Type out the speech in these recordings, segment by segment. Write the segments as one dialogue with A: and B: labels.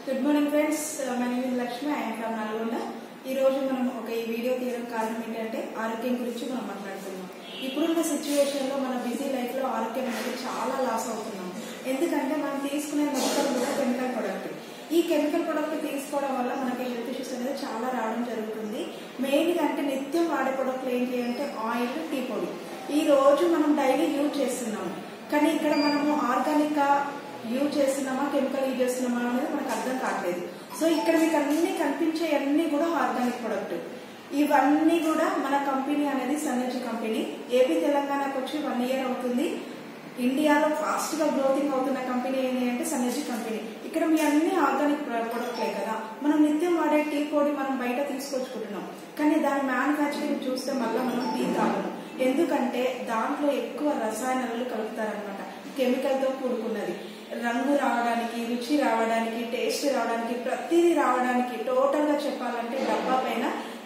A: Good morning friends, my name is Lakshmi. I'm from Nalgonda. ఈ రోజు మనం ఒక ఈ వీడియో తీయడం కారణం ఏంటంటే ఆరోగ్యం గురించి మనం మాట్లాడుతున్నాం. ఇప్పుడున్న సిచ్యువేషన్ లో మన బిజీ లైఫ్ లో ఆరోగ్యం అనేది చాలా లాస్ అవుతున్నాం. ఎందుకంటే మనం తీసుకునే మొత్తం కూడా కెమికల్ ప్రొడక్ట్. ఈ కెమికల్ ప్రొడక్ట్ తీసుకోవడం వల్ల మనకి హెల్త్ ఇష్యూస్ అనేది చాలా రావడం జరుగుతుంది. మెయిన్ గా అంటే నిత్యం వాడే ప్రొడక్ట్లు ఏంటి అంటే ఆయిల్, టీ పొడి. ఈ రోజు మనం డైలీ యూజ్ చేస్తున్నాము. కానీ ఇక్కడ మనము ఆర్గానిక్ గా యూజ్ చేస్తున్నామా, కెమికల్ యూజ్ చేస్తున్నామా అనేది మనకు అర్థం కావట్లేదు. సో ఇక్కడ మీకు అన్ని కనిపించే అన్ని కూడా ఆర్గానిక్ ప్రొడక్ట్. ఇవన్నీ కూడా మన కంపెనీ అనేది సన్నెర్జీ కంపెనీ. ఏపీ తెలంగాణకు వచ్చి 1 year అవుతుంది. ఇండియాలో ఫాస్ట్ గా గ్రోతింగ్ అవుతున్న కంపెనీ ఏంటి అంటే సన్నెర్జీ కంపెనీ. ఇక్కడ మీ అన్ని ఆర్గానిక్ ప్రొడక్ట్లే కదా. మనం నిత్యం వాడే టీ పొడి మనం బయట తీసుకొచ్చుకుంటున్నాం, కానీ దాని మ్యానుఫ్యాక్చరింగ్ చూస్తే మళ్ళీ మనం టీ తాగము. ఎందుకంటే దాంట్లో ఎక్కువ రసాయనాలు కలుపుతారనమాట. కెమికల్ తో కూడుకున్నది. రంగు రావడానికి, రుచి రావడానికి, టేస్ట్ రావడానికి, ప్రతిదీ రావడానికి టోటల్ గా చెప్పాలంటే డబ్బా పైన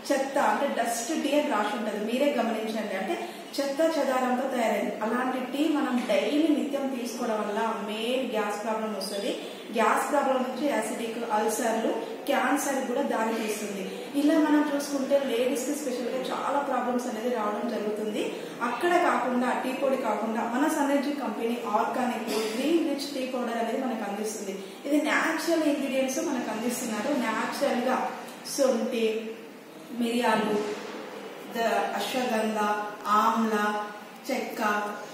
A: చెత్త అంటే డస్ట్ టీ అని రాసి ఉంటుంది. మీరే గమనించండి. అంటే చెత్త చెదారంతో తయారైంది. అలాంటి టీ మనం డైలీ నిత్యం తీసుకోవడం వల్ల మెయిన్ గ్యాస్ ప్రాబ్లం వస్తుంది. గ్యాస్ ప్రాబ్లం నుంచి యాసిడిక్, అల్సర్లు, క్యాన్సర్ కూడా దారి తీస్తుంది. ఇలా మనం చూసుకుంటే లేడీస్ కి స్పెషల్ గా చాలా ప్రాబ్లమ్స్ అనేది రావడం జరుగుతుంది. అక్కడ కాకుండా టీ పొడి కాకుండా మన Sunergy company organic green rich tea powder అనేది మనకు అందిస్తుంది. ఇది న్యాచురల్ ఇంగ్రీడియంట్స్ మనకు అందిస్తున్నారు. న్యాచురల్ గా సొంటి, మిరియాలు, అశ్వగంధ, ఆమ్ల, చెక్క,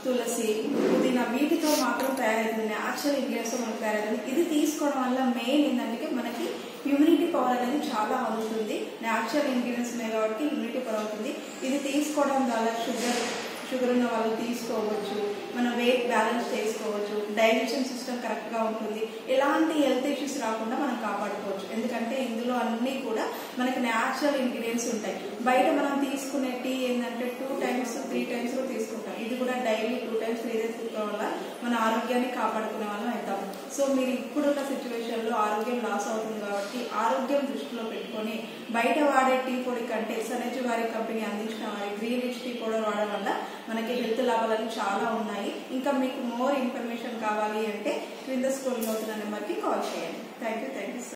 A: తులసి, పుదీనా వీటితో మాత్రం తయారైతుంది. న్యాచురల్ ఇంగ్రీడియంట్స్ మనకు తయారైతుంది. ఇది తీసుకోవడం వల్ల మెయిన్ ఏంటంటే మనకి ఇమ్యూనిటీ పవర్ అనేది చాలా అవుతుంది. న్యాచురల్ ఇంగ్రీడియంట్స్ ఉన్నాయి కాబట్టి ఇమ్యూనిటీ పవర్ అవుతుంది. ఇది తీసుకోవడం వల్ల షుగర్ ఉన్న వాళ్ళు తీసుకోవచ్చు, మన వెయిట్ బ్యాలెన్స్ చేసుకోవచ్చు, డైజెషన్ సిస్టమ్ కరెక్ట్ గా ఉంటుంది. ఎలాంటి హెల్త్ ఇష్యూస్ రాకుండా మనం కాపాడుకోవచ్చు. ఎందుకంటే ఇందులో అన్ని కూడా మనకి న్యాచురల్ ఇంగ్రీడియంట్స్ ఉంటాయి. బయట మనం తీసుకునే టీ ఏంటంటే 2 times 3 times లో తీసుకుంటాం. ఇది కూడా డైలీ 2 times 3 days తీసుకోవడం వల్ల మన ఆరోగ్యాన్ని కాపాడుకునే వాళ్ళం అవుతాము. సో మీరు ఇప్పుడున్న సిచ్యువేషన్ లో ఆరోగ్యం లాస్ అవుతుంది కాబట్టి ఆరోగ్యం దృష్టిలో పెట్టుకొని బయట వాడే టీ పొడి కంటే సన్నెర్జీ వారి కంపెనీ అందించిన వారి గ్రీన్ రిచ్ టీ పౌడర్ వాడడం వల్ల మనకి హెల్త్ లాభాలు చాలా ఉన్నాయి. ఇంకా మీకు మోర్ ఇన్ఫర్మేషన్ కావాలి అంటే క్రింద స్క్రోలింగ్ అవుతున్న నెంబర్కి కాల్ చేయండి. Thank you.